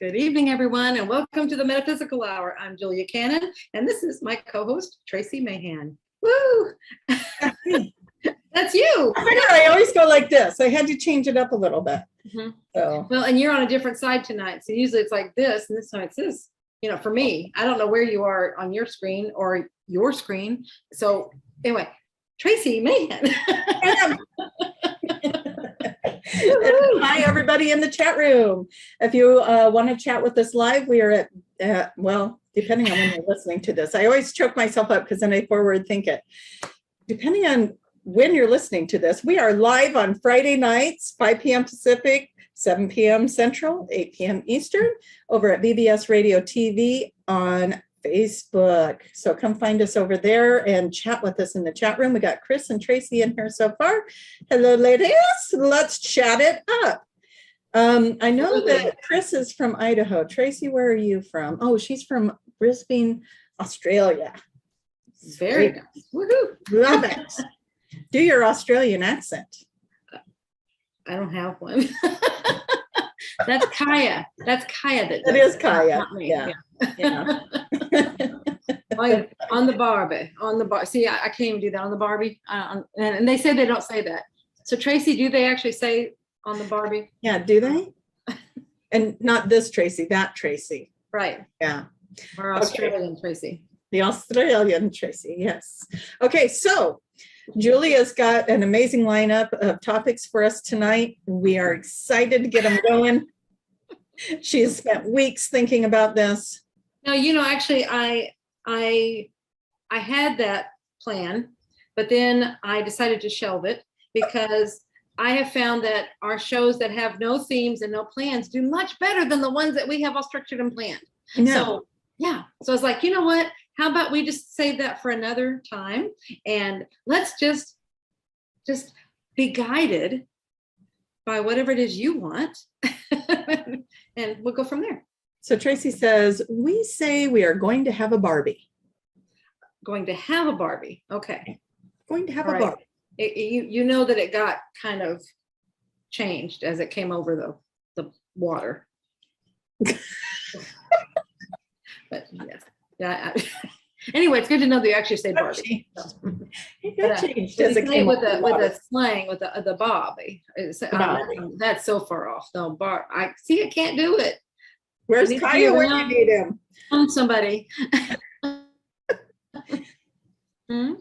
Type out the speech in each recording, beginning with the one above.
Good evening, everyone, and welcome to the Metaphysical Hour. I'm Julia Cannon, and this is my co-host, Tracy Mahan. Woo! That's you. I figure I always go like this. I had to change it up a little bit. Mm-hmm. So. Well, and you're on a different side tonight, so usually it's like this, and this time it's this. You know, for me, I don't know where you are on your screen or your screen. So anyway, Tracy Mahan. Hi, everybody in the chat room. If you want to chat with us live, we are at, well, depending on when you're listening to this. I always choke myself up because then I forward think it. Depending on when you're listening to this, we are live on Friday nights, 5 p.m. Pacific, 7 p.m. Central, 8 p.m. Eastern, over at BBS Radio TV on Facebook. So come find us over there and chat with us in the chat room. We got Chris and Tracy in here so far. Hello, ladies. Let's chat it up. I know that Chris is from Idaho. Tracy, where are you from? Oh, she's from Brisbane, Australia. Very nice. Woohoo. Love it. Do your Australian accent. I don't have one. That's Kaya. That's Kaya. That is Kaya. Not me. Yeah. Yeah. On the Barbie. On the bar. See, I can't even do that on the Barbie. And they say they don't say that. So Tracy, do they actually say on the Barbie? Yeah. Do they? And not this Tracy, that Tracy. Right. Yeah. Or Australian Tracy. The Australian Tracy. Yes. Okay. So Julia's got an amazing lineup of topics for us tonight. We are excited to get them going. She has spent weeks thinking about this. No, you know, actually, I had that plan, but then I decided to shelve it because I have found that our shows that have no themes and no plans do much better than the ones that we have all structured and planned. No. So, yeah. So I was like, you know what? How about we just save that for another time and let's just be guided by whatever it is you want and we'll go from there. So Tracy says, we say we are going to have a Barbie. Going to have a Barbie. Okay. Going to have All a right. Barbie. You know that it got kind of changed as it came over the water. But yes. Yeah. Anyway, it's good to know that you actually say Barbie. It got changed as it came with the slang with the Bobby. That's so far off. No, I see. I can't do it. Where's Kaya when you need him? Somebody. I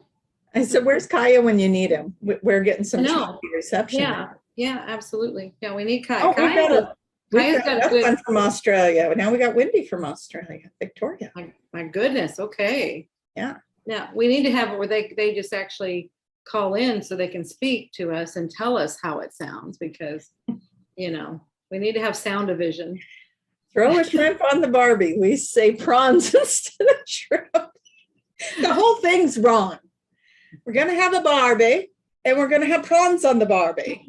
said, where's Kaya when you need him? We're getting some choppy reception. Yeah, absolutely. Yeah, we need Kaya. Oh, we've got a one from Australia. Now we got Wendy from Australia, Victoria. My goodness. Okay. Yeah. Yeah, we need to have it where they just actually call in so they can speak to us and tell us how it sounds because, you know, we need to have sound division. Throw a shrimp on the Barbie. We say prawns instead of shrimp. The whole thing's wrong. We're going to have a Barbie and we're going to have prawns on the Barbie.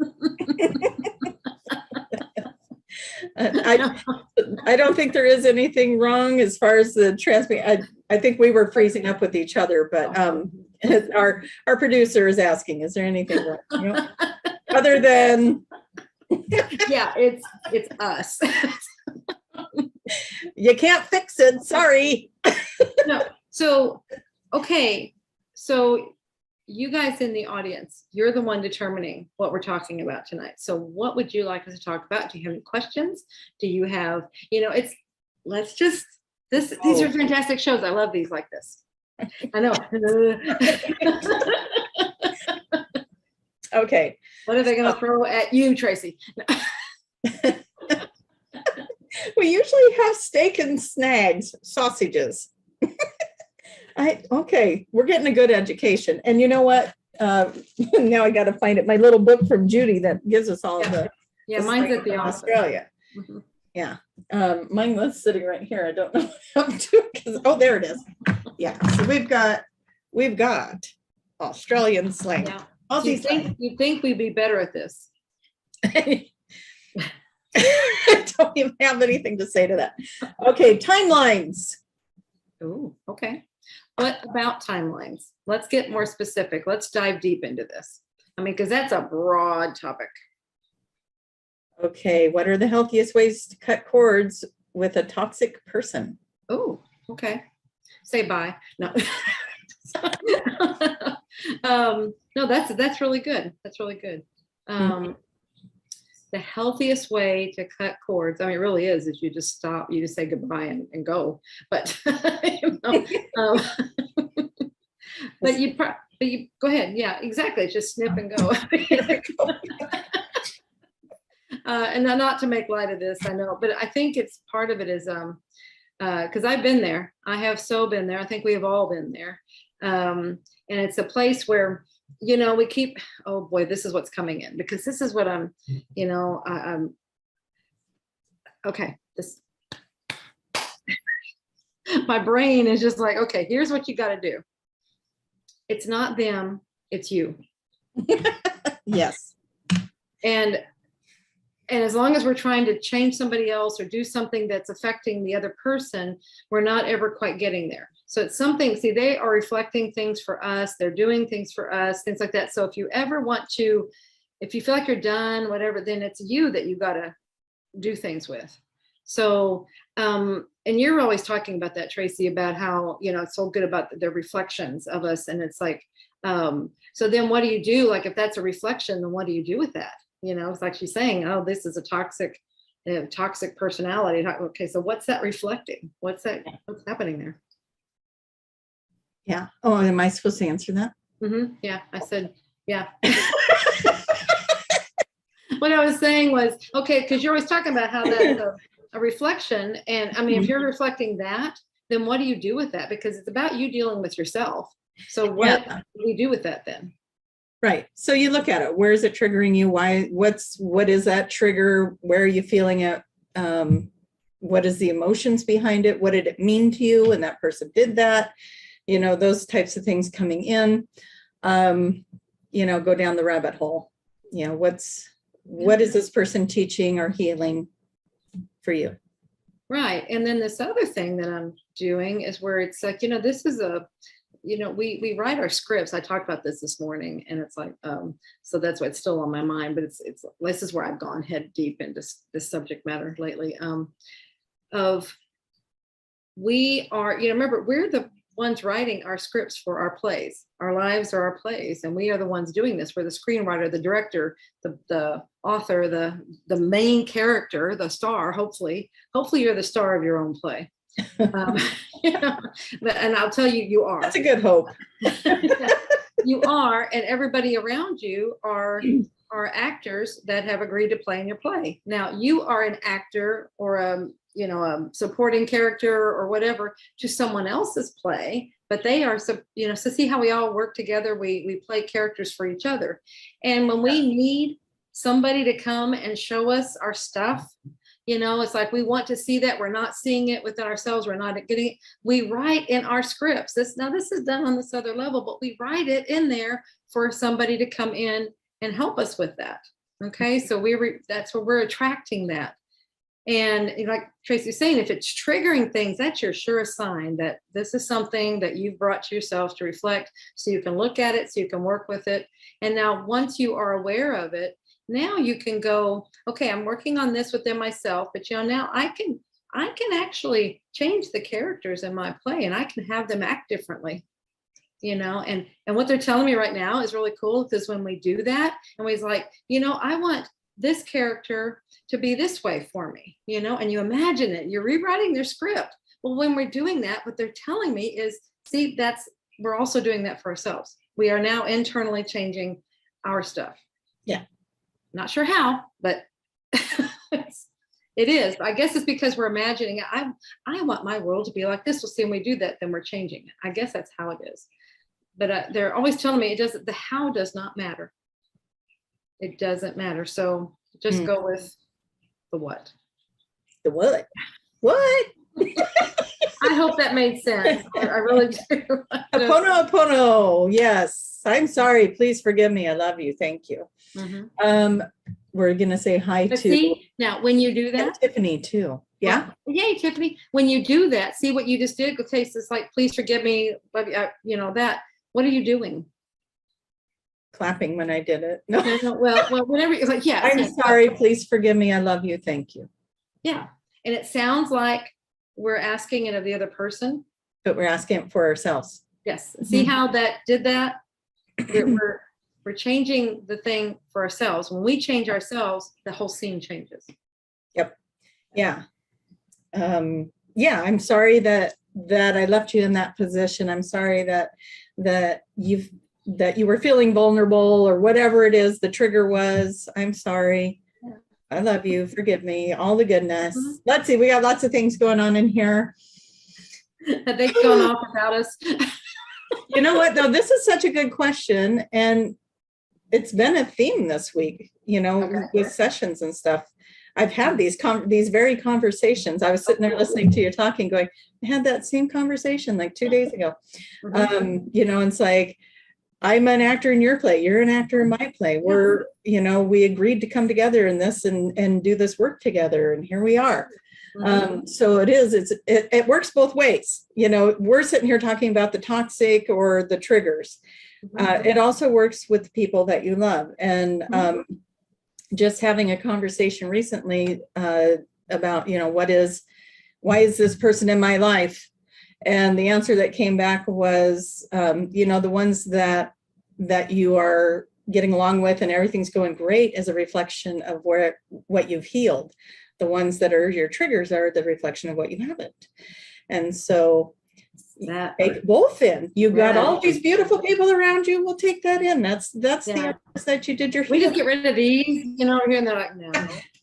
I don't think there is anything wrong as far as the transmit. I think we were freezing up with each other, but our producer is asking, is there anything wrong? You know? Other than yeah, it's us. You can't fix it. Sorry. No. So, okay. So you guys in the audience, you're the one determining what we're talking about tonight. So what would you like us to talk about? Do you have any questions? Do you have, you know, these are fantastic shows. I love these like this. I know. Okay. What are they going to throw at you, Tracy? We usually have steak and snags, sausages. Okay, we're getting a good education. And you know what? Now I got to find it. My little book from Judy that gives us all the. Yeah, mine's at the Australia. Mm-hmm. Yeah, mine was sitting right here. I don't know what I'm doing. Oh, there it is. Yeah, so we've got Australian slang. Yeah. You think we'd be better at this? I don't even have anything to say to that. Okay, timelines. Oh, okay. What about timelines? Let's get more specific. Let's dive deep into this. I mean, because that's a broad topic. Okay, what are the healthiest ways to cut cords with a toxic person. Oh, okay. Say bye. No. No, that's really good. That's really good. The healthiest way to cut cords, I mean, it really is you just stop, you just say goodbye and go. But you know, but you go ahead. Yeah, exactly. Just snip and go. And not to make light of this, I know, but I think it's part of it is because I've been there. I have so been there. I think we have all been there. And it's a place where, you know, we keep, oh boy, this is what's coming in, because this is what I'm, you know, okay, this, my brain is just like, okay, here's what you got to do. It's not them, it's you. Yes. And as long as we're trying to change somebody else or do something that's affecting the other person, we're not ever quite getting there. So it's something, see, they are reflecting things for us. They're doing things for us, things like that. So if you ever want to, if you feel like you're done, whatever, then it's you that you got to do things with. So, and you're always talking about that, Tracy, about how, you know, it's so good about the reflections of us. And it's like, so then what do you do? Like, if that's a reflection, then what do you do with that? You know, it's like she's saying, oh, this is a toxic personality. Okay, so what's that reflecting? What's happening there? Yeah. Oh, am I supposed to answer that? Mm-hmm. Yeah, I said, yeah. What I was saying was, okay, because you're always talking about how that's a reflection. And I mean, if you're reflecting that, then what do you do with that? Because it's about you dealing with yourself. So what do you do with that then? Right. So you look at it. Where is it triggering you? Why? What is that trigger? Where are you feeling it? What is the emotions behind it? What did it mean to you? And that person did that. You know, those types of things coming in. You know, go down the rabbit hole. You know, what is this person teaching or healing for you? Right. And then this other thing that I'm doing is where it's like, you know, this is you know, we write our scripts. I talked about this morning, and it's like, so that's why it's still on my mind, but it's this is where I've gone head deep into this subject matter lately. We are, you know, remember, we're the ones writing our scripts for our plays. Our lives are our plays, and we are the ones doing this. We're the screenwriter, the director, the author, the main character, the star. Hopefully you're the star of your own play. You know, and I'll tell you, you are. That's a good hope. You are, and everybody around you are actors that have agreed to play in your play. Now, you are an actor or a supporting character or whatever to someone else's play, but they are, you know, so see how we all work together. We play characters for each other, and when we need somebody to come and show us our stuff, you know, it's like we want to see that. We're not seeing it within ourselves. We're not getting it. We write in our scripts. This is done on this other level, but we write it in there for somebody to come in and help us with that. Okay, so that's where we're attracting that. And like Tracy's saying, if it's triggering things, that's your surest sign that this is something that you've brought to yourself to reflect, so you can look at it, so you can work with it. And now once you are aware of it, now you can go, okay, I'm working on this within myself, but you know, now I can actually change the characters in my play, and I can have them act differently, you know, and what they're telling me right now is really cool, because when we do that, and we're like, you know, I want this character to be this way for me, you know, and you imagine it, you're rewriting their script. Well, when we're doing that, what they're telling me is, see, we're also doing that for ourselves. We are now internally changing our stuff. Yeah. Not sure how, but it is. I guess it's because we're imagining it. I want my world to be like this. We'll see, when we do that, then we're changing it. I guess that's how it is. But they're always telling me the how does not matter. It doesn't matter. So just go with the what. The what? What? I hope that made sense. I really do. Apono. Yes. I'm sorry. Please forgive me. I love you. Thank you. Mm-hmm. We're going to say hi to. See, now, when you do that. Tiffany too. Yeah. Well, yay, Tiffany. When you do that, see what you just did. Okay, so it's like, please forgive me. You know, that. What are you doing? Clapping when I did it. No. Well, whatever. Like, yeah. I'm sorry. Please forgive me. I love you. Thank you. Yeah. and it sounds like we're asking it of the other person. But we're asking it for ourselves. Yes. See how that did that? We're changing the thing for ourselves. When we change ourselves, the whole scene changes. Yep. Yeah. Yeah. I'm sorry that I left you in that position. I'm sorry that you were feeling vulnerable or whatever it is the trigger was. I'm sorry. I love you. Forgive me. All the goodness. Let's see. We got lots of things going on in here. Have they gone off about us? You know what, though? This is such a good question. And it's been a theme this week, with sessions and stuff. I've had these very conversations. I was sitting there listening to you talking, going, I had that same conversation like 2 days ago. And it's like, I'm an actor in your play. You're an actor in my play. We agreed to come together in this and do this work together. And here we are. So it works both ways. We're sitting here talking about the toxic or the triggers. It also works with people that you love. And just having a conversation recently about, why is this person in my life? And the answer that came back was, the ones that you are getting along with and everything's going great is a reflection of what you've healed. The ones that are your triggers are the reflection of what you haven't. And so take both in. You've got all these beautiful people around you. We'll take that in. That's the answers that you did your We just get rid of these, over here, and they're like, no.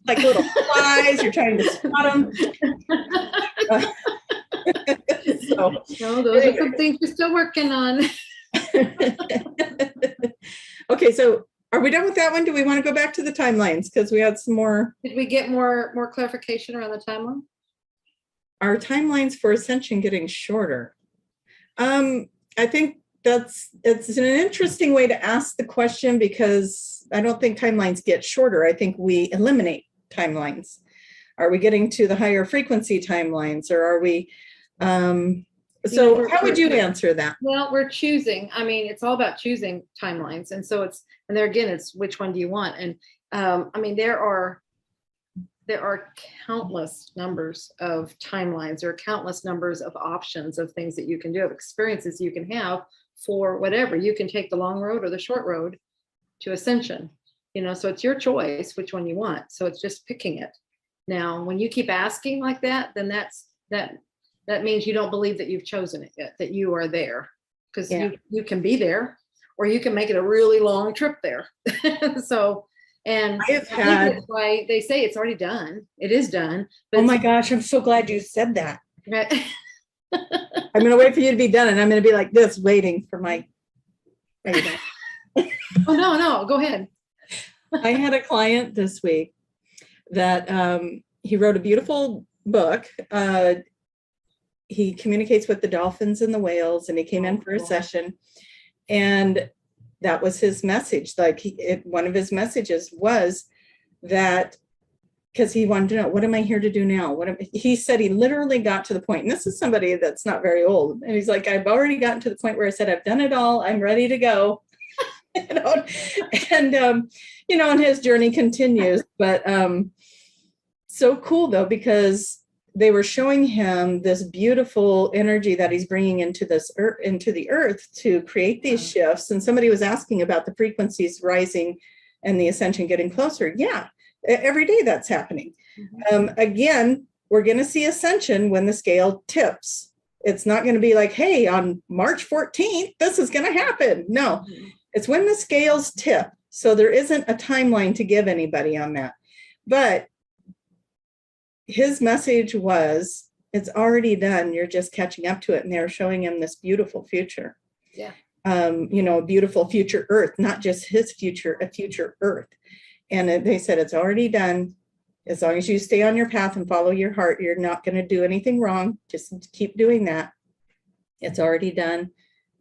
Like little flies, you're trying to spot them. No, those are some things we're still working on. Okay, so are we done with that one? Do we want to go back to the timelines? Because we had some more. Did we get more clarification around the timeline? Our timelines for ascension getting shorter. I think it's an interesting way to ask the question, because I don't think timelines get shorter. I think we eliminate timelines. Are we getting to the higher frequency timelines, or are we? So how would you answer that? Well, we're choosing. I mean, it's all about choosing timelines. And so it's which one do you want? And there are countless numbers of timelines. There are countless numbers of options of things that you can do, of experiences you can have for whatever. You can take the long road or the short road to ascension, so it's your choice which one you want. So it's just picking it. Now, when you keep asking like that, then that means you don't believe that you've chosen it yet, that you are there, because you can be there, or you can make it a really long trip there. So, and that's why they say it's already done. It is done. But oh my gosh, I'm so glad you said that. I'm going to wait for you to be done, and I'm going to be like this, waiting for my. Oh, no, go ahead. I had a client this week that he wrote a beautiful book. He communicates with the dolphins and the whales, and he came in for a session, and that was his message. One of his messages was that, because he wanted to know, what am I here to do now? He said he literally got to the point, and this is somebody that's not very old, and he's like, I've already gotten to the point where I said, I've done it all. I'm ready to go. And his journey continues. But so cool though, because they were showing him this beautiful energy that he's bringing into the earth to create these shifts. And somebody was asking about the frequencies rising and the ascension getting closer. Yeah, every day that's happening. Again, we're going to see ascension when the scale tips. It's not going to be like, hey, on March 14th, this is going to happen. No, it's when the scales tip. So there isn't a timeline to give anybody on that. But his message was, it's already done. You're just catching up to it. And they're showing him this beautiful future. Yeah. A beautiful future earth, not just his future, a future earth. And they said, it's already done. As long as you stay on your path and follow your heart, you're not going to do anything wrong. Just keep doing that. It's already done.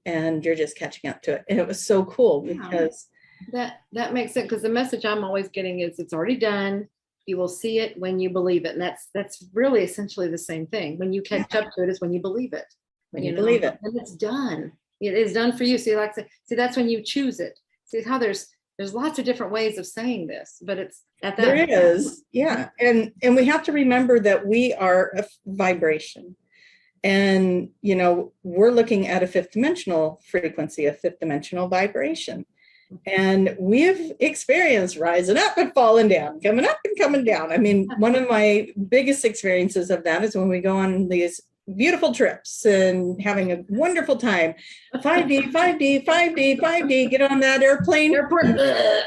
And you're just catching up to it. And it was so cool because that makes sense. Because the message I'm always getting is, it's already done. You will see it when you believe it. And that's really essentially the same thing. When you catch up to it is when you believe it. When you believe it. And it's done. It is done for you. See, that's when you choose it. See how there's There's lots of different ways of saying this, but it's at that. There is, yeah. And we have to remember that we are a vibration. And, you know, we're looking at a fifth dimensional frequency, a fifth dimensional vibration. And we've experienced rising up and falling down, coming up and coming down. I mean, one of my biggest experiences of that is when we go on these beautiful trips and having a wonderful time. 5D, 5D, 5D, 5D, get on that airplane. Airport. There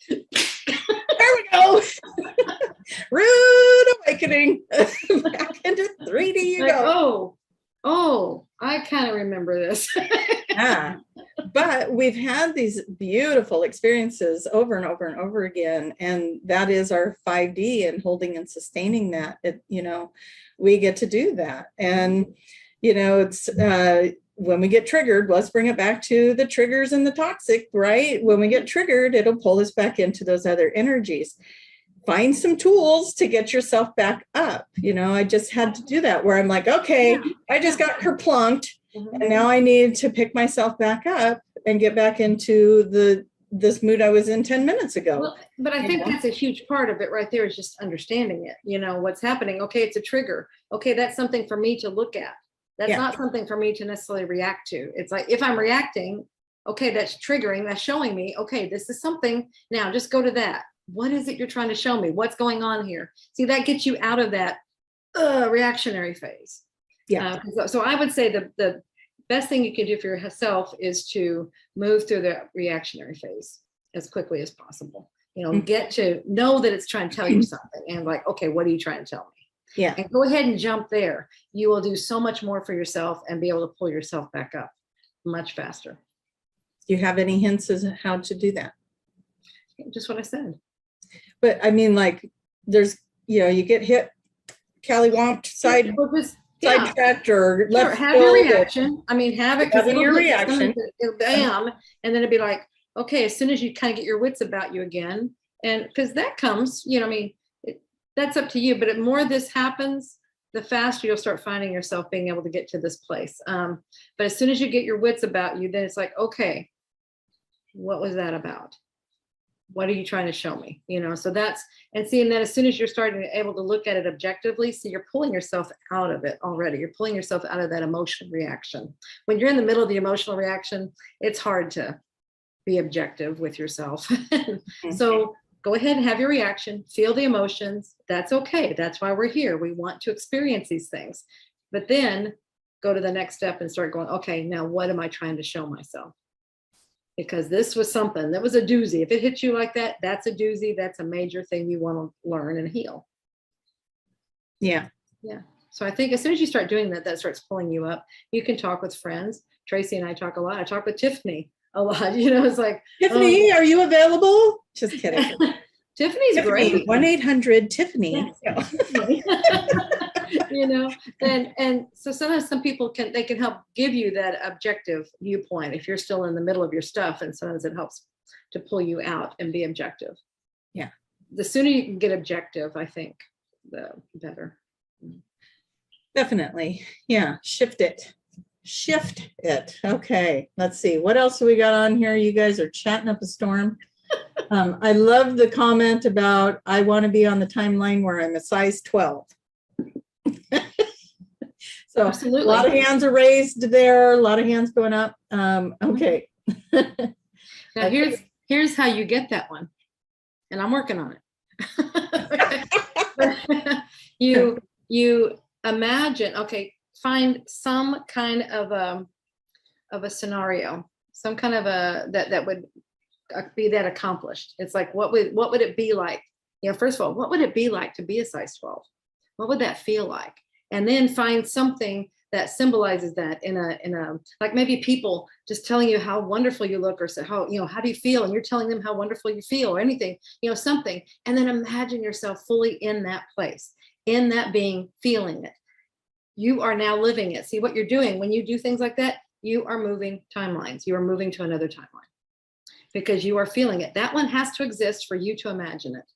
we go. Rude awakening. Back into 3D you Like, go. oh, I kind of remember this. Yeah. But we've had these beautiful experiences over and over and over again. And that is our 5D, and holding and sustaining that. You know, we get to do that. And, you know, it's when we get triggered, let's bring it back to the triggers and the toxic, right? When we get triggered, it'll pull us back into those other energies. Find some tools to get yourself back up. You know, I just had to do that, where I'm like, okay, I just got kerplunked. And now I need to pick myself back up and get back into this mood I was in 10 minutes ago. Well, but I think that's a huge part of it right there, is just understanding it, you know, what's happening. Okay, it's a trigger. Okay, that's something for me to look at. That's not something for me to necessarily react to. It's like, if I'm reacting, okay, that's triggering, that's showing me, okay, this is something. Now just go to that. What is it you're trying to show me? What's going on here? See, that gets you out of that reactionary phase. Yeah. So I would say the best thing you can do for yourself is to move through the reactionary phase as quickly as possible. You know, get to know that it's trying to tell you something, and like, okay, what are you trying to tell me? Yeah. And go ahead and jump there. You will do so much more for yourself and be able to pull yourself back up much faster. Do you have any hints as to how to do that? Just what I said. But I mean, like, there's, you know, you get hit, callywhomped, sidetracked, or left. Have your reaction. I mean, have it, because your reaction. Bam, and then it'd be like, okay, as soon as you kind of get your wits about you again, and because that comes, you know, I mean, that's up to you. But the more this happens, the faster you'll start finding yourself being able to get to this place. But as soon as you get your wits about you, then it's like, okay, what was that about? What are you trying to show me? You know, so that's, and seeing that as soon as you're starting to able to look at it objectively, so you're pulling yourself out of it already. You're pulling yourself out of that emotional reaction. When you're in the middle of the emotional reaction, it's hard to be objective with yourself. So go ahead and have your reaction, feel the emotions. That's okay. That's why we're here. We want to experience these things. But then go to the next step and start going, okay, now what am I trying to show myself? Because this was something that was a doozy. If it hits you like that, that's a doozy. That's a major thing you want to learn and heal. Yeah. Yeah. So I think as soon as you start doing that, that starts pulling you up. You can talk with friends. Tracy and I talk a lot. I talk with Tiffany a lot. You know, it's like, Tiffany, are you available? Just kidding. Tiffany's great. 1-800-TIFFANY. You know, and so sometimes some people can help give you that objective viewpoint if you're still in the middle of your stuff, and sometimes it helps to pull you out and be objective. Yeah. The sooner you can get objective, I think, the better. Definitely. Yeah. Shift it. Okay. Let's see. What else do we got on here? You guys are chatting up a storm. I love the comment about, I want to be on the timeline where I'm a size 12. So Absolutely. A lot of hands are raised there, a lot of hands going up. Okay. Now here's how you get that one, and I'm working on it. You imagine, okay, find some kind of a scenario, some kind of that would be that accomplished. It's like, what would it be like? You know, first of all, what would it be like to be a size 12? What would that feel like? And then find something that symbolizes that in a like maybe people just telling you how wonderful you look, or so how, you know, how do you feel? And you're telling them how wonderful you feel, or anything, you know, something. And then imagine yourself fully in that place, in that being, feeling it. You are now living it. See what you're doing when you do things like that? You are moving timelines. You are moving to another timeline because you are feeling it. That one has to exist for you to imagine it.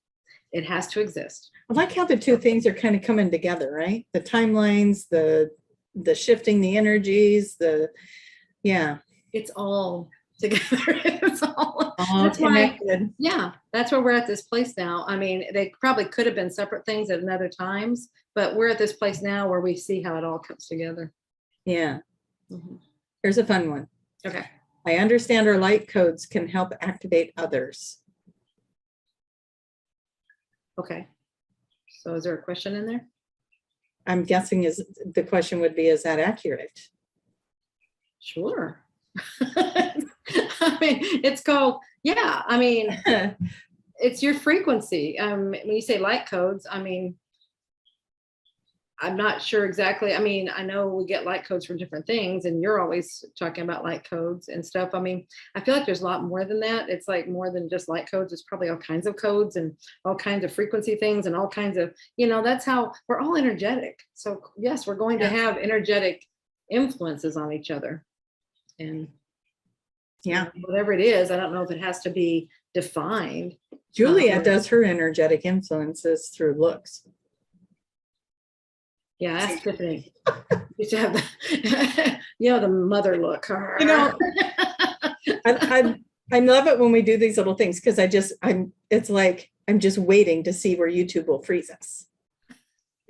It has to exist. I like how the two things are kind of coming together, right? The timelines, the shifting the energies, yeah. It's all together. All That's why, connected. yeah, that's where we're at this place now. I mean, they probably could have been separate things at other times, but we're at this place now where we see how it all comes together. Yeah. Mhm. Here's a fun one. Okay. I understand our light codes can help activate others. Okay. So is there a question in there? I'm guessing the question would be, is that accurate? Sure. I mean, it's called, yeah, I mean, it's your frequency. When you say light codes, I mean, I'm not sure exactly. I mean, I know we get light codes from different things, and you're always talking about light codes and stuff. I mean, I feel like there's a lot more than that. It's like more than just light codes. It's probably all kinds of codes and all kinds of frequency things and all kinds of, that's how we're all energetic. So yes, we're going to have energetic influences on each other. And yeah, whatever it is, I don't know if it has to be defined. Julia does her energetic influences through looks. Yeah, ask Tiffany. You should have the mother look. I love it when we do these little things, because it's like I'm just waiting to see where YouTube will freeze us.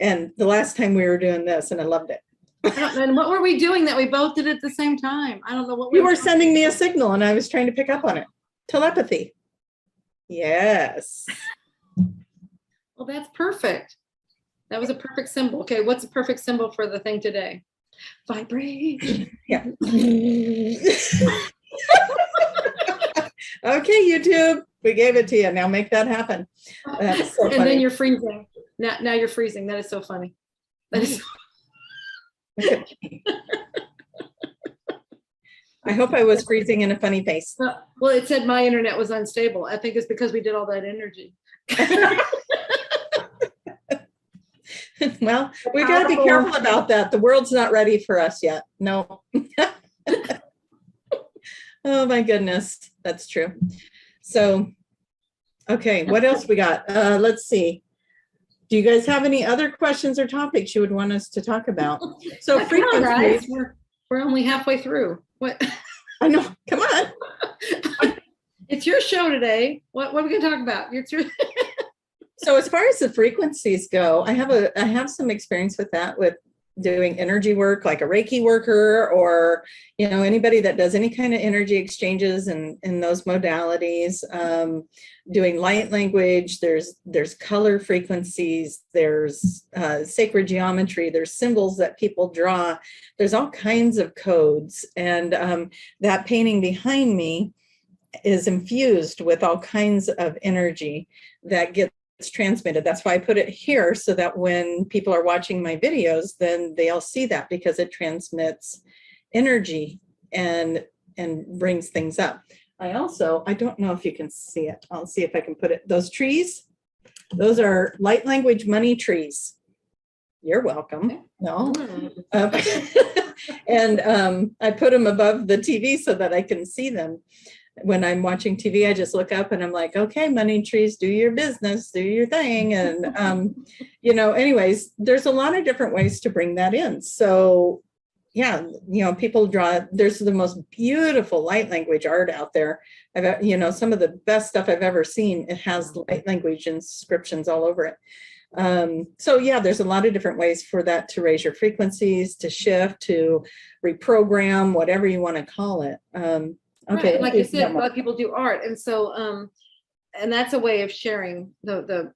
And the last time we were doing this, and I loved it. And what were we doing that we both did at the same time? I don't know what you were sending me a signal, and I was trying to pick up on it. Telepathy. Yes. Well, that's perfect. That was a perfect symbol. Okay, what's a perfect symbol for the thing today? Vibration. Yeah. Okay, YouTube, we gave it to you. Now make that happen. That's so funny. And then you're freezing. Now you're freezing. That is so funny. That is. I hope I was freezing in a funny face. Well, it said my internet was unstable. I think it's because we did all that energy. Well, we got to be careful about that. The world's not ready for us yet. No. Oh my goodness, that's true. So, okay, what else we got? Let's see. Do you guys have any other questions or topics you would want us to talk about? So frequencies. We're only halfway through. What? I know. Come on. It's your show today. What are we going to talk about? So as far as the frequencies go, I have some experience with that, with doing energy work, like a Reiki worker, or anybody that does any kind of energy exchanges in those modalities. Doing light language, there's color frequencies, there's sacred geometry, there's symbols that people draw, there's all kinds of codes, and that painting behind me is infused with all kinds of energy that gets transmitted. That's why I put it here, so that when people are watching my videos, then they'll see that, because it transmits energy and brings things up. I don't know if you can see it. I'll see if I can put it. Those trees, those are light language money trees. You're welcome. No. And I put them above the TV so that I can see them. When I'm watching TV, I just look up and I'm like, okay, money trees, do your business, do your thing. And, anyways, there's a lot of different ways to bring that in. So yeah, people draw, there's the most beautiful light language art out there. Some of the best stuff I've ever seen, it has light language inscriptions all over it. So yeah, there's a lot of different ways for that to raise your frequencies, to shift, to reprogram, whatever you want to call it. Okay. Right. Like you said, a lot of people do art. And so, and that's a way of sharing the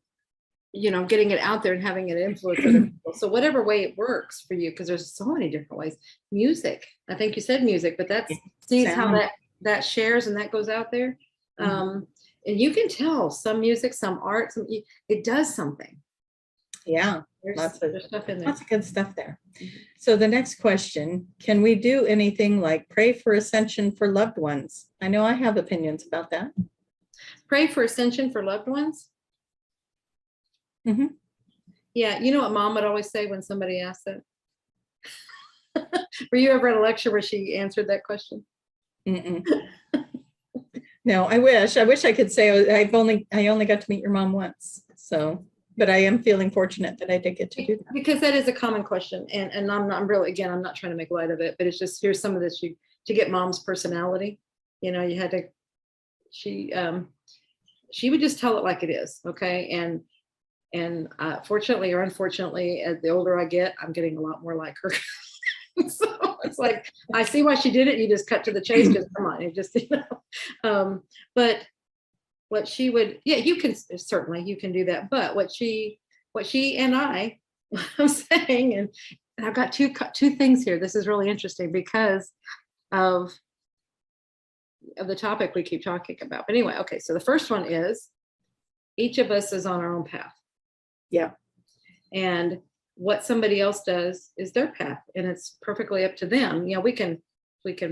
getting it out there and having it influence other people. So whatever way it works for you, because there's so many different ways. Music, I think you said music, but that's how that shares and that goes out there. And you can tell some music, some art, it does something. Yeah. There's stuff in there. Lots of good stuff there. So the next question, can we do anything like pray for ascension for loved ones? I know I have opinions about that. Pray for ascension for loved ones? Mm-hmm. Yeah, you know what Mom would always say when somebody asked that? Were you ever at a lecture where she answered that question? Mm-mm. No, I wish I could say I only got to meet your mom once. So, but I am feeling fortunate that I did get to do that. Because that is a common question. And I'm not trying to make light of it, but it's just, here's some of this to get Mom's personality, You know, you had to, she would just tell it like it is. Okay. And fortunately or unfortunately, as the older I get, I'm getting a lot more like her. So it's like, I see why she did it. You just cut to the chase, because come on, it just, but what she would, yeah, you can certainly, you can do that. But what she and I'm saying, and I've got two things here. This is really interesting because of the topic we keep talking about. But anyway, okay. So the first one is each of us is on our own path. Yeah. And what somebody else does is their path, and it's perfectly up to them. You know, we can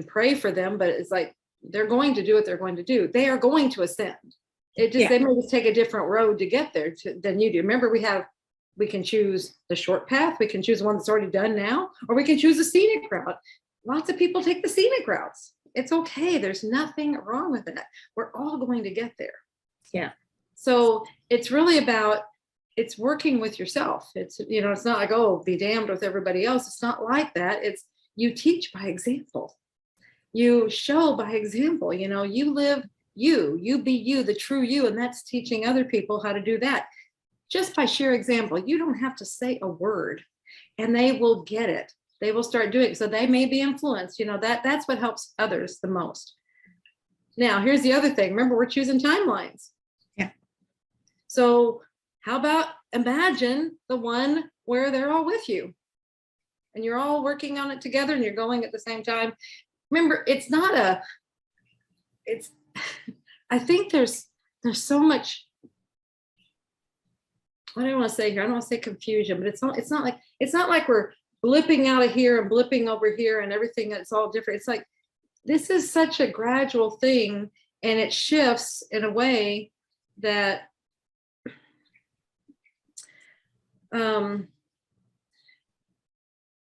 pray for them, but it's like they're going to do what they're going to do. They are going to ascend. It just, they may just take a different road to get there than you do. Remember, we can choose the short path, we can choose the one that's already done now, or we can choose a scenic route. Lots of people take the scenic routes. It's okay. There's nothing wrong with that. We're all going to get there. Yeah. So it's really about, it's working with yourself. It's, you know, it's not like, oh, be damned with everybody else. It's not like that. It's, you teach by example. You show by example. You know, you live you be you, the true you, and that's teaching other people how to do that. Just by sheer example. You don't have to say a word, and they will get it. They will start doing it. So they may be influenced. You know, that's what helps others the most. Now, here's the other thing. Remember, we're choosing timelines. Yeah. So how about imagine the one where they're all with you and you're all working on it together and you're going at the same time. Remember, I think there's so much, what do I want to say here? I don't want to say confusion, but it's not like we're blipping out of here and blipping over here and everything that's all different. It's like, this is such a gradual thing, and it shifts in a way that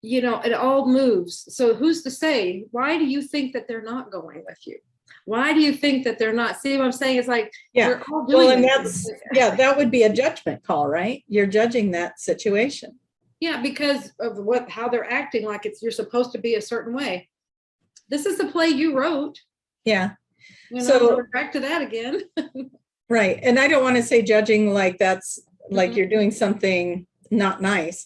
you know, it all moves. So who's to say, why do you think that they're not going with you? Why do you think that they're not? See what I'm saying? It's like, we're all doing and that would be a judgment call, right? You're judging that situation. Yeah, because of how they're acting, like you're supposed to be a certain way. This is the play you wrote. Yeah. You know, so we're back to that again. Right. And I don't want to say judging like that's like you're doing something not nice.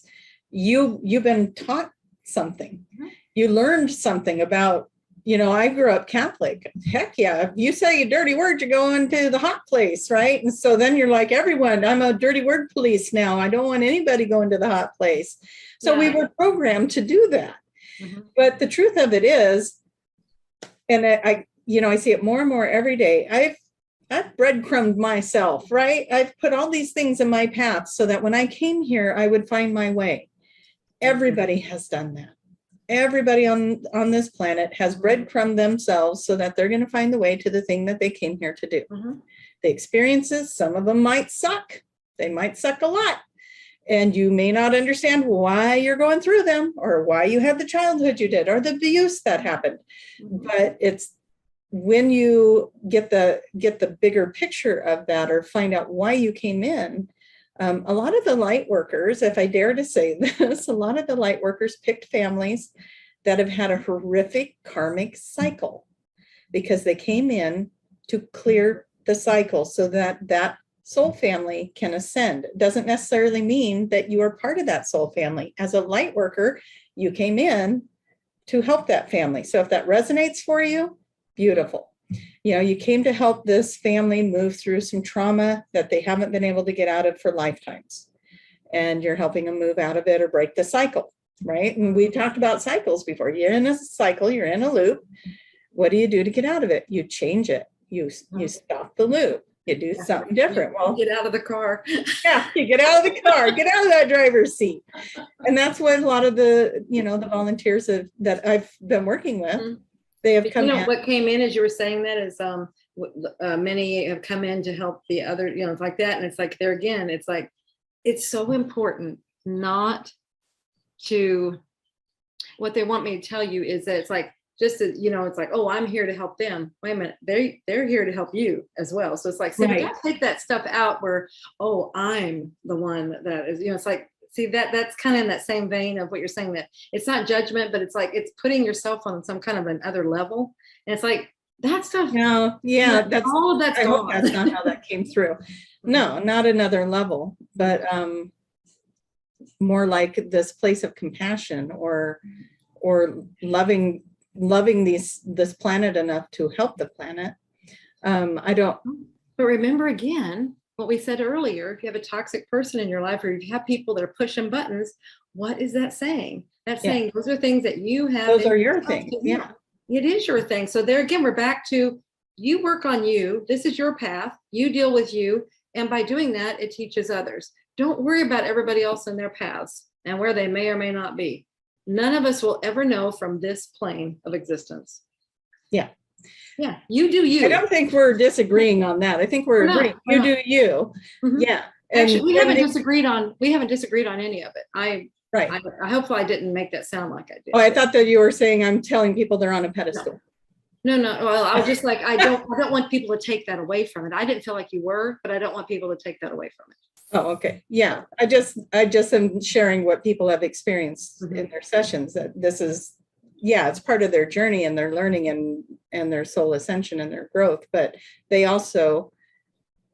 You've been taught something. You learned something about, you know, I grew up Catholic. Heck yeah. If you say a dirty word, you're going to the hot place, right? And so then you're like, everyone, I'm a dirty word police now. I don't want anybody going to the hot place. So we were programmed to do that. But the truth of it is, and I see it more and more every day. I've breadcrumbed myself, right? I've put all these things in my path so that when I came here, I would find my way. Everybody has done that. Everybody on this planet has breadcrumbed themselves so that they're going to find the way to the thing that they came here to do. The experiences, some of them might suck. They might suck a lot. And you may not understand why you're going through them or why you had the childhood you did or the abuse that happened. But it's when you get the bigger picture of that or find out why you came in, a lot of the light workers, if I dare to say this, a lot of the light workers picked families that have had a horrific karmic cycle because they came in to clear the cycle so that that soul family can ascend. It doesn't necessarily mean that you are part of that soul family. As a light worker, you came in to help that family. So if that resonates for you, beautiful. You know, you came to help this family move through some trauma that they haven't been able to get out of for lifetimes. And you're helping them move out of it or break the cycle, right? And we talked about cycles before. You're in a cycle, you're in a loop. What do you do to get out of it? You change it. You stop the loop. You do something different. Well, get out of the car. Yeah, you get out of the car, get out of that driver's seat. And that's what a lot of the, the volunteers that I've been working with, they have come in. What came in as you were saying that is many have come in to help the other, it's like that. And it's like there again, it's like, it's so important not to, what they want me to tell you is that it's like, just as, it's like, oh, I'm here to help them. Wait a minute, they're here to help you as well. So it's like, see, we gotta take that stuff out where, oh, I'm the one that is, it's like, see, that's kind of in that same vein of what you're saying, that it's not judgment, but it's like, it's putting yourself on some kind of another level. And it's like, That stuff. No, yeah, that's all of that's I hope gone. that's not how that came through. No, not another level, but more like this place of compassion or loving this planet enough to help the planet. I don't. But remember again what we said earlier, if you have a toxic person in your life or if you have people that are pushing buttons, what is that saying? That's saying those are things that you have. Those are your things. Yeah. It is your thing. So there again, we're back to you work on you. This is your path. You deal with you. And by doing that, it teaches others. Don't worry about everybody else in their paths and where they may or may not be. None of us will ever know from this plane of existence. Yeah. Yeah. You do you. I don't think we're disagreeing on that. I think we're agreeing. You do you. Mm-hmm. Yeah. And actually, we haven't disagreed on any of it. Right. I hopefully I didn't make that sound like I did. Oh, I thought that you were saying I'm telling people they're on a pedestal. No. Well, I was just like, I don't want people to take that away from it. I didn't feel like you were, but I don't want people to take that away from it. Oh, okay. Yeah. I just am sharing what people have experienced in their sessions, that this is, it's part of their journey and their learning and their soul ascension and their growth, but they also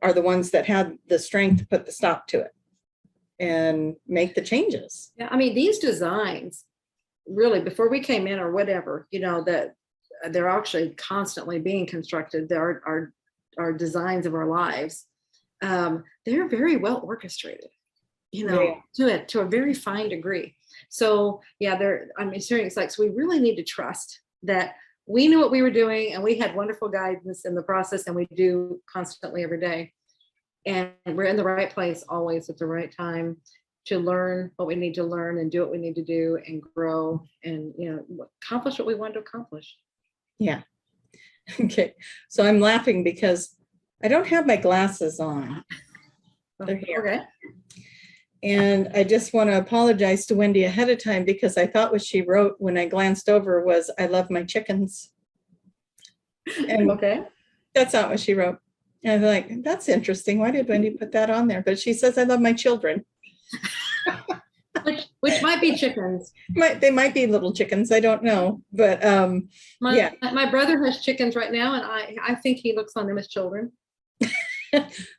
are the ones that had the strength to put the stop to it and make the changes. Yeah. I mean, these designs really, before we came in or whatever, that they're actually constantly being constructed. There are designs of our lives. They're very well orchestrated, to a very fine degree. So it's like, so we really need to trust that we knew what we were doing and we had wonderful guidance in the process, and we do constantly every day. And we're in the right place always at the right time to learn what we need to learn and do what we need to do and grow and, accomplish what we want to accomplish. Yeah. Okay. So I'm laughing because I don't have my glasses on. They're here. Okay. And I just want to apologize to Wendy ahead of time because I thought what she wrote when I glanced over was, I love my chickens. And okay. That's not what she wrote. And I'm like, that's interesting. Why did Wendy put that on there? But she says, I love my children. Which might be chickens. They might be little chickens. I don't know. But my brother has chickens right now, and I think he looks on them as children.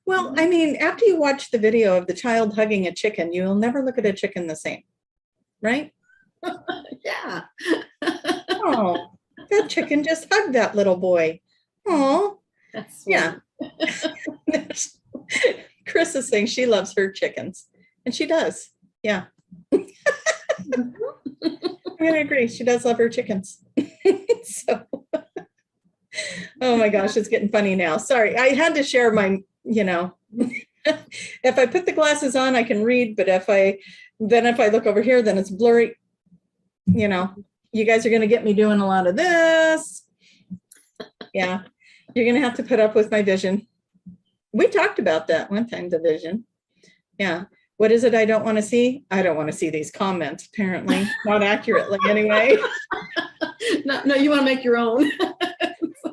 Well, I mean, after you watch the video of the child hugging a chicken, you'll never look at a chicken the same, right? Yeah. Oh, that chicken just hugged that little boy. Oh, that's sweet. Yeah. Chris is saying she loves her chickens, and she does. Yeah. I'm gonna agree. She does love her chickens. So, oh my gosh, it's getting funny now. Sorry, I had to share my, if I put the glasses on, I can read, but if I look over here, then it's blurry. You guys are gonna get me doing a lot of this. Yeah, you're gonna have to put up with my vision. We talked about that one time, the vision. Yeah. What is it I don't want to see? I don't want to see these comments, apparently. Not accurately, anyway. No, you want to make your own.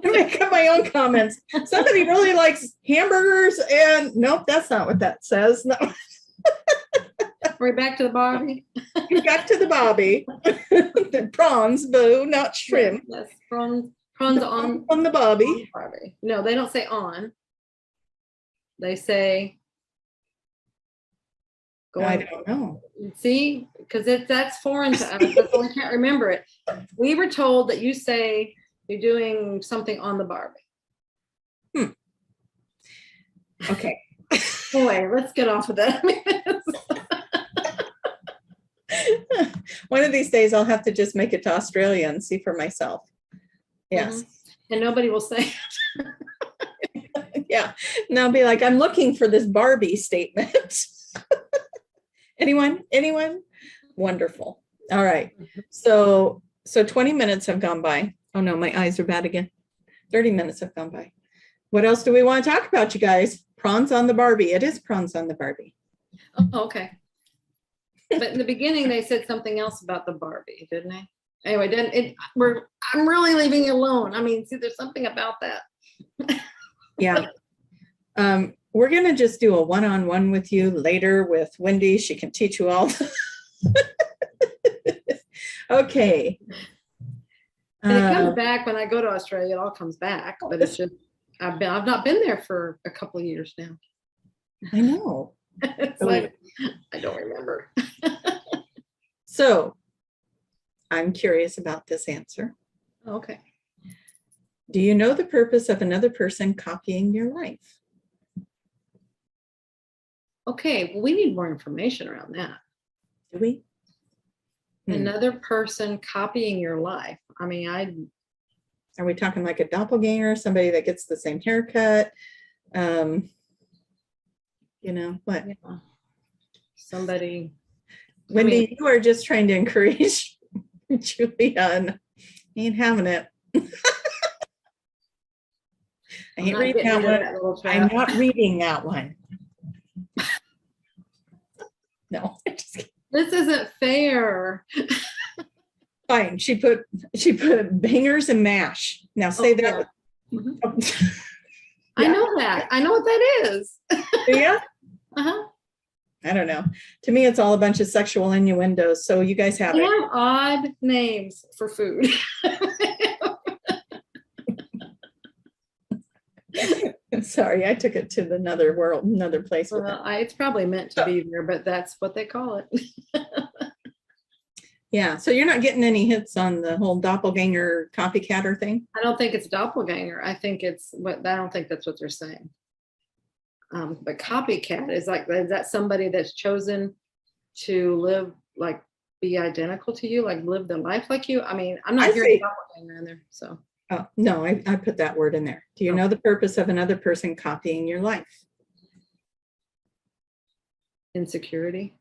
Make up my own comments. Somebody really likes hamburgers, and nope, that's not what that says. No. We're back to the Barbie. Back to the Bobby. The prawns, boo, not shrimp. Yes, prawns on the Bobby. Barbie. No, they don't say on. They say. I don't know. See, because that's foreign to us. That's why we can't remember it. We were told that you say you're doing something on the Barbie. Okay. Boy, let's get off of that. One of these days I'll have to just make it to Australia and see for myself. Yes. Mm-hmm. And nobody will say Yeah. And I'll be like, I'm looking for this Barbie statement. Anyone? Wonderful. All right. So 20 minutes have gone by. Oh no, my eyes are bad again. 30 minutes have gone by. What else do we want to talk about, you guys? Prawns on the Barbie. It is prawns on the Barbie. Oh, okay. But in the beginning, they said something else about the Barbie, didn't they? Anyway, I'm really leaving it alone. I mean, see, there's something about that. Yeah. We're going to just do a one-on-one with you later with Wendy. She can teach you all. Okay. And it comes back when I go to Australia, it all comes back, but it's just, I've not been there for a couple of years now. I know. It's like, I don't remember. So I'm curious about this answer. Okay. Do you know the purpose of another person copying your life? Okay, well, we need more information around that. Do we? Another person copying your life. I mean, Are we talking like a doppelganger, somebody that gets the same haircut? You know, what? yeah, somebody. Wendy, you are just trying to encourage Julian. He ain't having it. I ain't reading that one. I'm not reading that one. No. This isn't fair. Fine. She put bangers and mash. Now say that. Yeah. Mm-hmm. I know that. I know what that is. Yeah. Uh-huh. I don't know. To me, it's all a bunch of sexual innuendos. So you guys have it. Have odd names for food. Sorry, I took it to another world, another place. It's probably meant to be there, but that's what they call it. Yeah, so you're not getting any hits on the whole doppelganger copycatter thing? I don't think it's doppelganger. I think it's what I don't think that's what they're saying. But copycat is that somebody that's chosen to live be identical to you, live their life like you? I mean, I'm not hearing doppelganger in there, so. Oh, no, I put that word in there. Do you know the purpose of another person copying your life? Insecurity.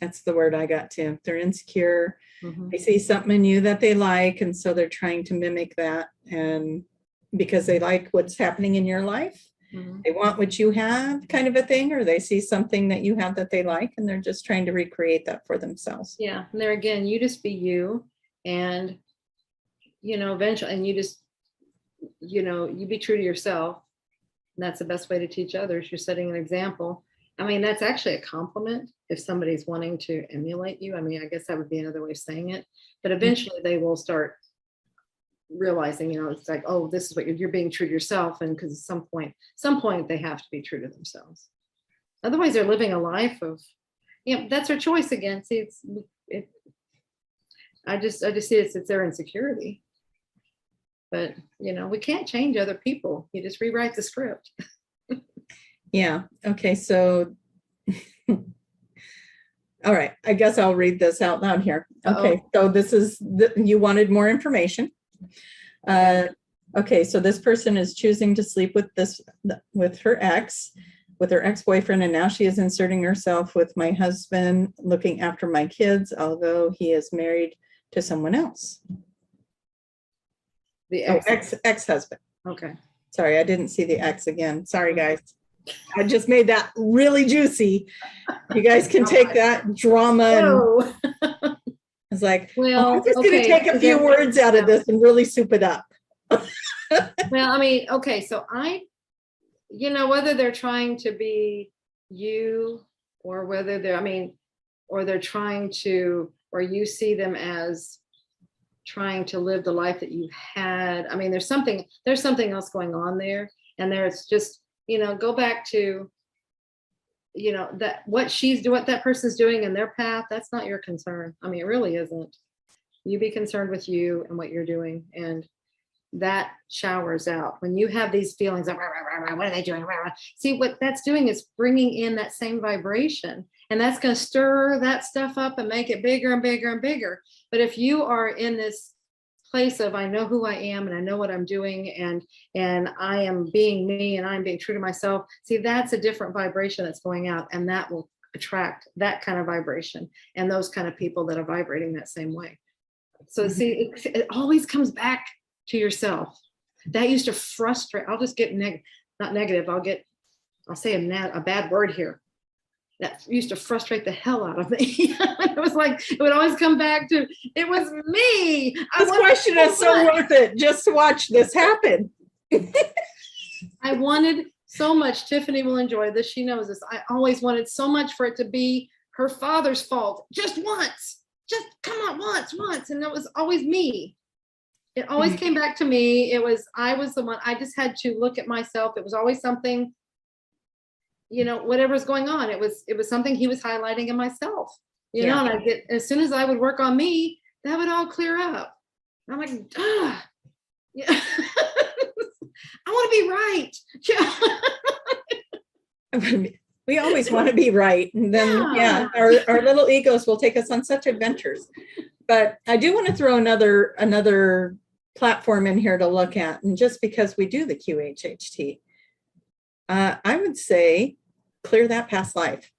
That's the word I got too. They're insecure. Mm-hmm. They see something in you that they like, and so they're trying to mimic that. And because they like what's happening in your life, mm-hmm. They want what you have, kind of a thing, or they see something that you have that they like, and they're just trying to recreate that for themselves. Yeah, and there again, you just be you, and eventually, and you just, you be true to yourself. And that's the best way to teach others. You're setting an example. I mean, that's actually a compliment if somebody's wanting to emulate you. I mean, I guess that would be another way of saying it. But eventually they will start realizing, it's like, oh, this is what you're being true to yourself. And because at some point they have to be true to themselves. Otherwise they're living a life of, that's their choice again. See, I just see it's their insecurity. But, we can't change other people. You just rewrite the script. Yeah. Okay. So, all right. I guess I'll read this out loud here. Okay. So this is, you wanted more information. Okay. So this person is choosing to sleep with her ex-boyfriend. And now she is inserting herself with my husband, looking after my kids, although he is married to someone else. The ex-husband. Okay. Sorry, I didn't see the X again. Sorry, guys. I just made that really juicy. You guys can take that drama. And it's like, well, I'm just going to take a few words out of this and really soup it up. Well, I mean, okay. So whether they're trying to be you or whether they're trying to, or you see them as trying to live the life that you had. I mean, there's something else going on there. And there's just, go back to, that what that person's doing in their path, that's not your concern. I mean, it really isn't. You be concerned with you and what you're doing. And that showers out when you have these feelings of, rah, rah, rah, what are they doing? Rah, rah. See, what that's doing is bringing in that same vibration. And that's going to stir that stuff up and make it bigger and bigger and bigger. But if you are in this place of, I know who I am and I know what I'm doing and I am being me and I'm being true to myself. See, that's a different vibration that's going out, and that will attract that kind of vibration and those kind of people that are vibrating that same way. So see, it always comes back to yourself. That used to frustrate. I'll just get not negative. I'll say a bad word here. That used to frustrate the hell out of me. It was like, it would always come back to, it was me. This question is so worth it just to watch this happen. I wanted so much. Tiffany will enjoy this. She knows this. I always wanted so much for it to be her father's fault. Just once. Just come on, once. And that was always me. It always came back to me. I was the one, I just had to look at myself. It was always something, whatever's going on. It was something he was highlighting in myself, and as soon as I would work on me, that would all clear up. I'm like, yeah. I want to be right. Yeah. We always want to be right. And then, our little egos will take us on such adventures. But I do want to throw another platform in here to look at. And just because we do the QHHT, I would say clear that past life,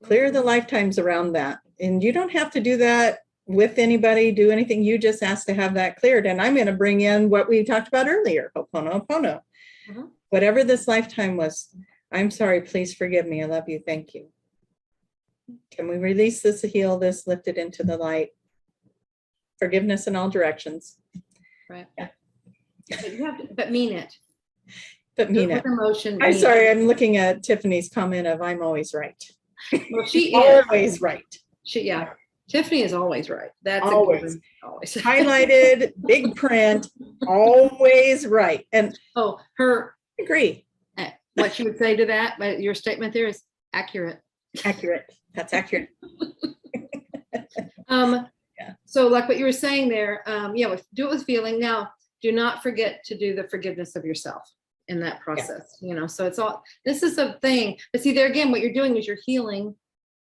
clear the lifetimes around that. And you don't have to do that with anybody, do anything. You just ask to have that cleared. And I'm going to bring in what we talked about earlier, Ho'oponopono. Whatever this lifetime was, I'm sorry, please forgive me. I love you. Thank you. Can we release this, heal this, lift it into the light? Forgiveness in all directions. Right. Yeah. But mean it. But mean it. Emotion. I'm sorry. I'm looking at Tiffany's comment of I'm always right. Well, she is always right. Tiffany is always right. That's always always highlighted, big print, always right. And agree. What she would say to that, your statement there is accurate. Accurate. That's accurate. So like what you were saying there, do it with feeling. Now, do not forget to do the forgiveness of yourself in that process. So this is a thing. But see, there again, what you're doing is you're healing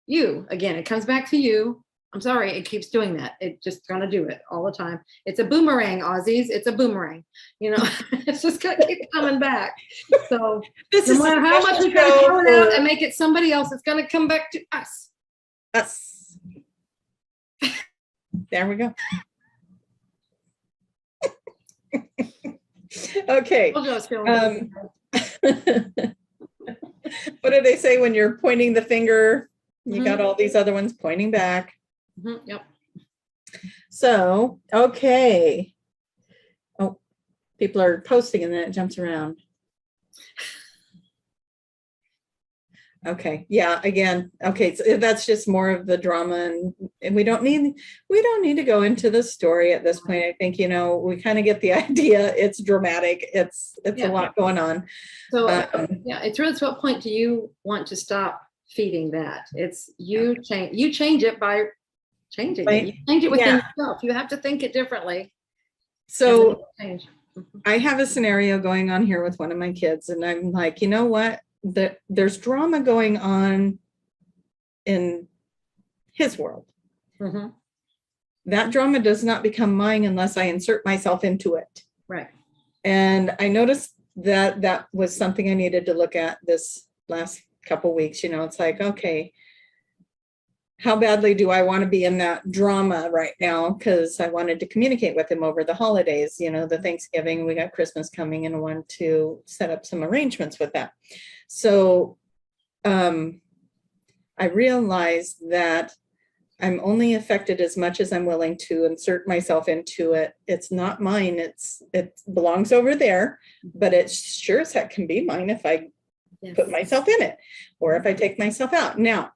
you. Again, it comes back to you. I'm sorry, it keeps doing that. It just gonna do it all the time. It's a boomerang, Aussies. It's a boomerang. It's just gonna keep coming back. So no matter how much we try to throw it out and make it somebody else, it's gonna come back to us. Us. There we go. Okay. What do they say when you're pointing the finger? You got all these other ones pointing back. Yep. So, okay. Oh, people are posting and then it jumps around. Okay. Yeah. Again. Okay. So that's just more of the drama, and we don't need to go into the story at this point. I think, we kind of get the idea. It's dramatic. It's a lot going on. So it's really, to what point do you want to stop feeding that? It's you change it by changing it. You change it within yourself. You have to think it differently. So I have a scenario going on here with one of my kids, and I'm like, you know what? There's drama going on in his world. That drama does not become mine unless I insert myself into it. Right. And I noticed that was something I needed to look at this last couple weeks. It's like, okay, how badly do I want to be in that drama right now? Because I wanted to communicate with him over the holidays, the Thanksgiving, we got Christmas coming, and I wanted to set up some arrangements with that. So I realized that I'm only affected as much as I'm willing to insert myself into it. It's not mine. It belongs over there, but it sure as heck can be mine if I put myself in it, or if I take myself out. Now,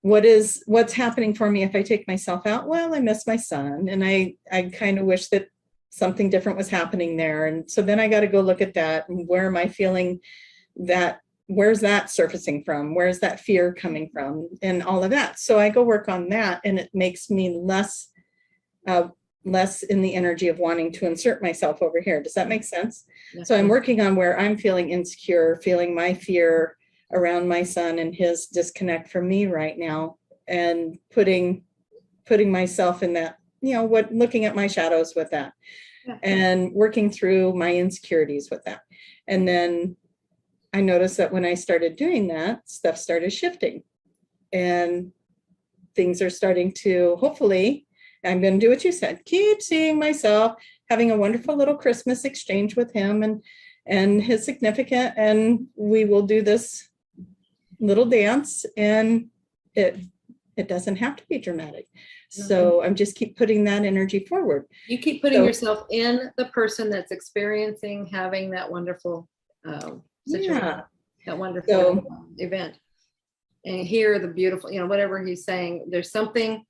what's happening for me if I take myself out? Well, I miss my son, and I kind of wish that something different was happening there. And so then I got to go look at that, and where am I feeling that? Where's that surfacing from? Where's that fear coming from? And all of that. So I go work on that, and it makes me less in the energy of wanting to insert myself over here. Does that make sense? Yes. So I'm working on where I'm feeling insecure, feeling my fear around my son and his disconnect from me right now, and putting myself in that, looking at my shadows with that, and working through my insecurities with that. And then I noticed that when I started doing that, stuff started shifting, and things are starting to, hopefully, I'm going to do what you said, keep seeing myself, having a wonderful little Christmas exchange with him and his significant, and we will do this little dance, and it doesn't have to be dramatic. So I'm just keep putting that energy forward. You keep putting yourself in the person that's having that wonderful situation, that wonderful event, and hear the beautiful, whatever he's saying. There's something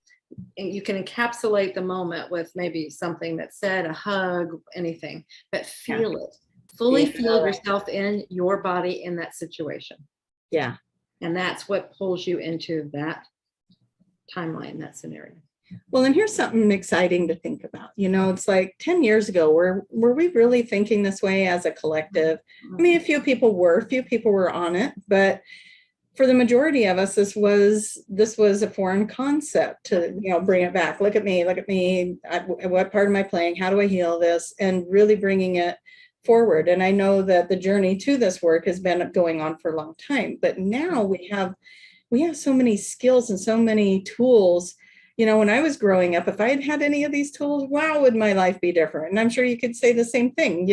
you can encapsulate the moment with maybe something that's said, a hug, anything, but feel it. Fully feel yourself in your body in that situation. Yeah. And that's what pulls you into that timeline, that scenario. Well, and here's something exciting to think about. It's like 10 years ago, were we really thinking this way as a collective? I mean, a few people were on it, but for the majority of us, this was a foreign concept to, bring it back. Look at me. What part am I playing? How do I heal this? And really bringing it forward. And I know that the journey to this work has been going on for a long time, but now we have so many skills and so many tools. When I was growing up, if I had had any of these tools, wow, would my life be different? And I'm sure you could say the same thing,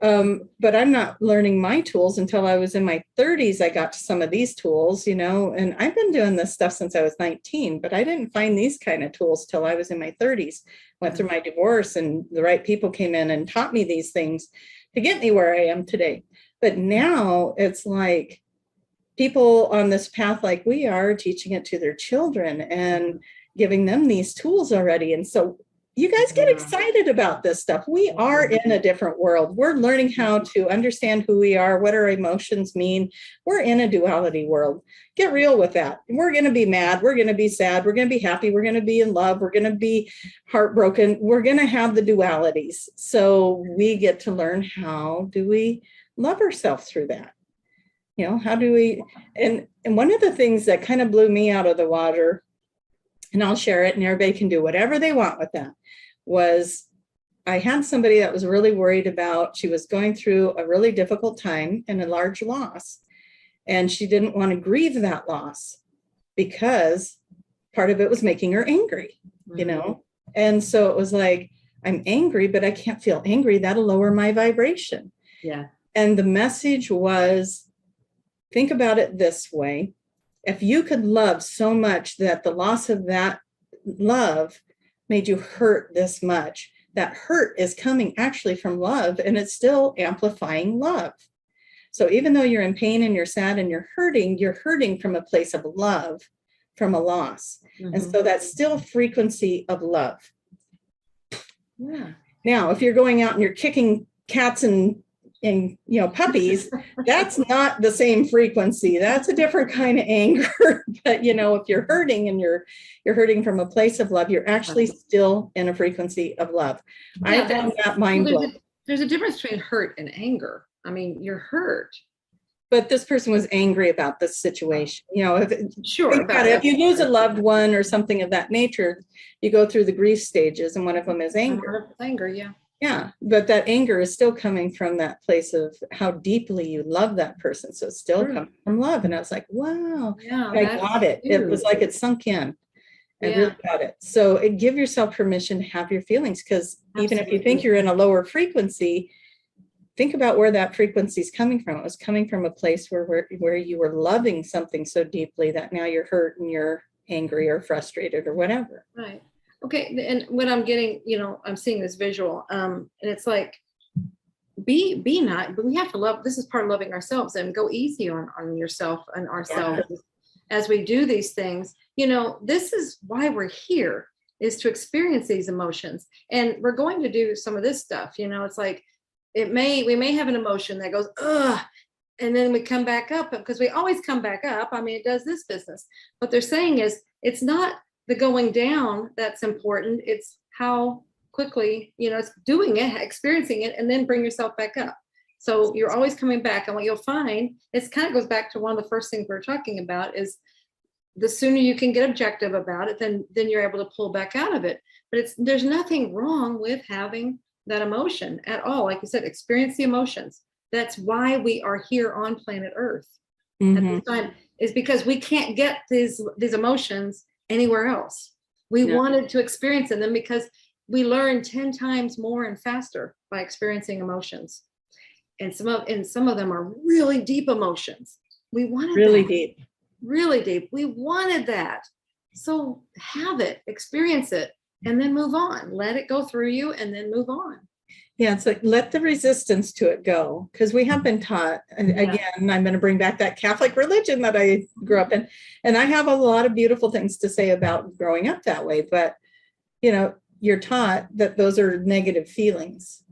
but I'm not learning my tools until I was in my 30s. I got to some of these tools, and I've been doing this stuff since I was 19, but I didn't find these kind of tools till I was in my 30s. Went through my divorce, and the right people came in and taught me these things to get me where I am today. But now it's like people on this path like we are teaching it to their children and giving them these tools already. And so you guys get excited about this stuff. We are in a different world. We're learning how to understand who we are, what our emotions mean. We're in a duality world. Get real with that. We're going to be mad. We're going to be sad. We're going to be happy. We're going to be in love. We're going to be heartbroken. We're going to have the dualities. So we get to learn, how do we love ourselves through that? How do we, and one of the things that kind of blew me out of the water, and I'll share it and everybody can do whatever they want with that, was I had somebody that was really worried about, she was going through a really difficult time and a large loss. And she didn't want to grieve that loss because part of it was making her angry, And so it was like, I'm angry, but I can't feel angry. That'll lower my vibration. Yeah. And the message was, think about it this way. If you could love so much that the loss of that love made you hurt this much, that hurt is coming actually from love, and it's still amplifying love. So even though you're in pain and you're sad and you're hurting from a place of love, from a loss. Mm-hmm. And so that's still frequency of love. Yeah. Now, if you're going out and you're kicking cats and puppies, that's not the same frequency. That's a different kind of anger. But if you're hurting and you're hurting from a place of love, you're actually still in a frequency of love. Yeah, I found that mind-blowing. There's a difference between hurt and anger. I mean, you're hurt. But this person was angry about this situation. Sure. If you lose a loved one or something of that nature, you go through the grief stages, and one of them is anger. Anger, yeah. Yeah, but that anger is still coming from that place of how deeply you love that person. So it's still coming from love. And I was like, wow, I got it. Huge. It was like it sunk in. I really got it. So give yourself permission to have your feelings, because even if you think you're in a lower frequency, think about where that frequency is coming from. It was coming from a place where you were loving something so deeply that now you're hurt and you're angry or frustrated or whatever. Right. Okay, and what I'm getting, I'm seeing this visual, and it's like, be not, but we have to love. This is part of loving ourselves, and go easy on yourself and ourselves as we do these things. This is why we're here, is to experience these emotions, and we're going to do some of this stuff. It's like we may have an emotion that goes ugh, and then we come back up, because we always come back up. I mean, it does this business. What they're saying is, it's not the going down that's important. It's how quickly, it's doing it, experiencing it, and then bring yourself back up. So you're always coming back. And what you'll find, it kind of goes back to one of the first things we were talking about, is the sooner you can get objective about it, then you're able to pull back out of it. But there's nothing wrong with having that emotion at all. Like you said, experience the emotions. That's why we are here on planet Earth at this time, is because we can't get these emotions anywhere else. We wanted to experience them because we learn 10 times more and faster by experiencing emotions. And some of them are really deep emotions. We wanted really deep. We wanted that. So have it, experience it, and then move on. Let it go through you, and then move on. Yeah, it's like let the resistance to it go, because we have been taught, and again, I'm going to bring back that Catholic religion that I grew up in, and I have a lot of beautiful things to say about growing up that way, but you're taught that those are negative feelings.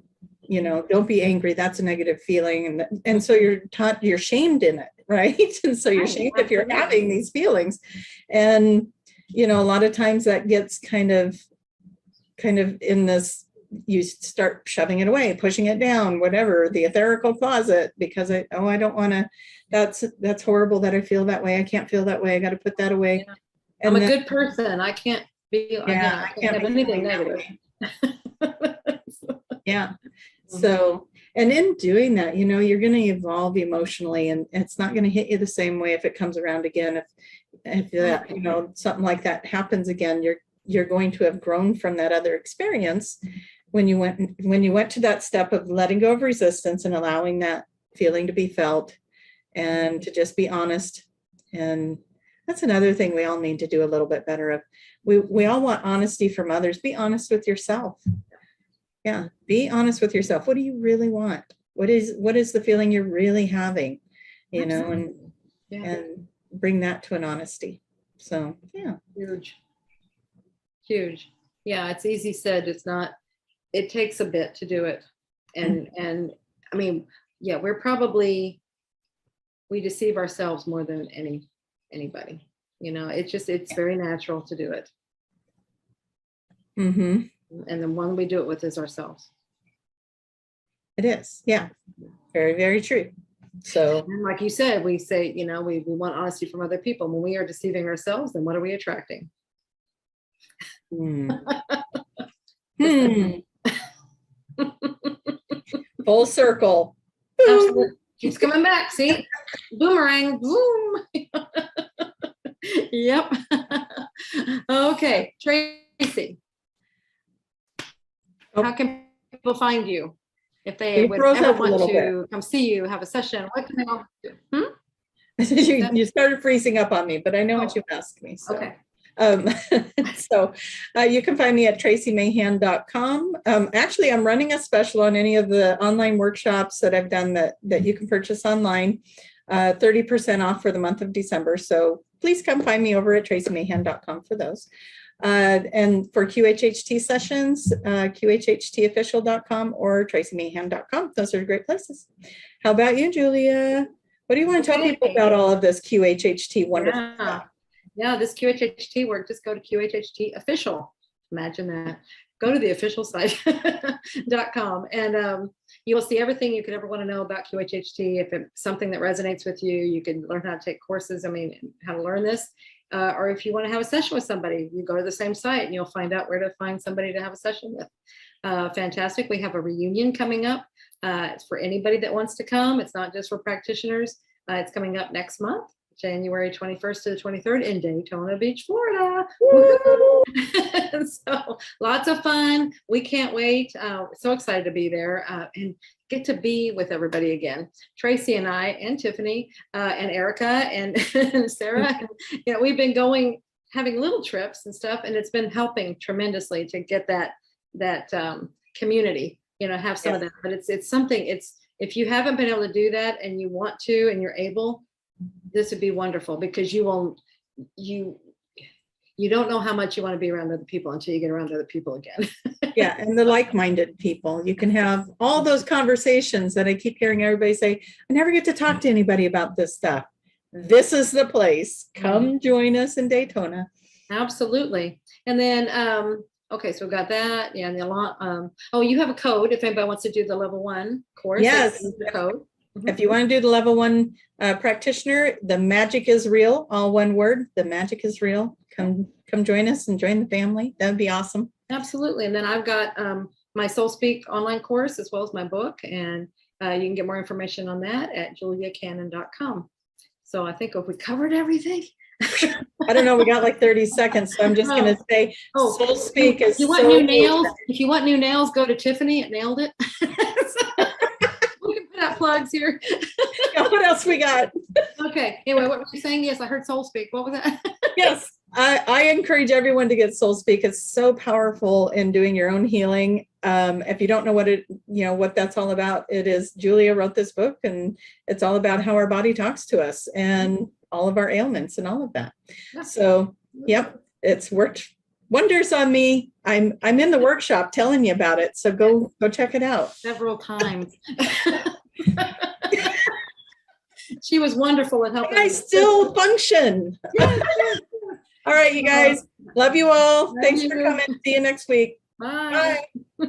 Don't be angry, that's a negative feeling, and so you're taught, you're shamed in it, right? And so you're shamed if you're having these feelings, and a lot of times that gets kind of in this, you start shoving it away, pushing it down, whatever, the etherical closet, because I don't want to, that's horrible that I feel that way. I can't feel that way. I got to put that away. Yeah. And I'm a good person. I can't be, I can't have anything negative. Yeah. So, and in doing that, you're going to evolve emotionally, and it's not going to hit you the same way if it comes around again. If that, something like that happens again, you're going to have grown from that other experience when you went to that step of letting go of resistance and allowing that feeling to be felt and to just be honest. And that's another thing we all need to do a little bit better of. We all want honesty from others. Be honest with yourself. Yeah, be honest with yourself. What do you really want? What is the feeling you're really having? And bring that to an honesty. So yeah. Huge. Yeah, it's easy said. It's not, it takes a bit to do it. And I mean, yeah, we deceive ourselves more than anybody. It's very natural to do it. Mm-hmm. And the one we do it with is ourselves. It is. Yeah. Very, very true. So, and like you said, we say, we want honesty from other people. When we are deceiving ourselves, then what are we attracting? Full circle. Absolutely. Keeps coming back. See? Boomerang. Boom. Yep. Okay. Tracy. How can people find you? If they would ever want to come see you, have a session, what can they all do? You started freezing up on me, but I know what you asked me. So. Okay. So you can find me at tracymayhan.com. Actually, I'm running a special on any of the online workshops that I've done that you can purchase online, 30% off for the month of December. So please come find me over at tracymayhan.com for those. And for QHHT sessions, QHHTofficial.com or tracymayhan.com. Those are great places. How about you, Julia? What do you want to tell people about all of this QHHT wonderful stuff? Yeah, this QHHT work, just go to QHHT official. Imagine that. Go to the official site.com and you will see everything you could ever want to know about QHHT. If it's something that resonates with you, you can learn how to take courses. How to learn this. Or if you want to have a session with somebody, you go to the same site and you'll find out where to find somebody to have a session with. Fantastic. We have a reunion coming up. It's for anybody that wants to come. It's not just for practitioners. It's coming up next month. January 21st to the 23rd in Daytona Beach, Florida. So lots of fun. We can't wait. So excited to be there and get to be with everybody again. Tracy and I and Tiffany and Erica and Sarah, we've been having little trips and stuff, and it's been helping tremendously to get that community, have some of that. But it's something, if you haven't been able to do that and you want to and you're able, this would be wonderful, because you don't know how much you want to be around other people until you get around other people again. Yeah, and the like-minded people. You can have all those conversations that I keep hearing everybody say, I never get to talk to anybody about this stuff. This is the place. Come join us in Daytona. Absolutely. And then, okay, so we've got that. Yeah, and you have a code if anybody wants to do the level 1 course. Yes. The code. If you want to do the level 1 practitioner, the magic is real, all one word, the magic is real. Come join us and join the family. That would be awesome. Absolutely. And then I've got my Soul Speak online course as well as my book. And you can get more information on that at juliacannon.com. So I think if we covered everything. I don't know. We got like 30 seconds. So I'm just going to say Soul Speak is you want new nails? If you want new nails, go to Tiffany at Nailed It. Plugs here. What else we got? Okay. Anyway, what were you saying? Yes, I heard Soul Speak. What was that? Yes. I encourage everyone to get Soul Speak. It's so powerful in doing your own healing. If you don't know what that's all about, it is Julia wrote this book, and it's all about how our body talks to us and all of our ailments and all of that. So, yep, it's worked wonders on me. I'm in the workshop telling you about it. So go check it out. Several times. She was wonderful at helping. I still function. All right, you guys. Love you all. Thanks for coming. See you next week. Bye. Bye.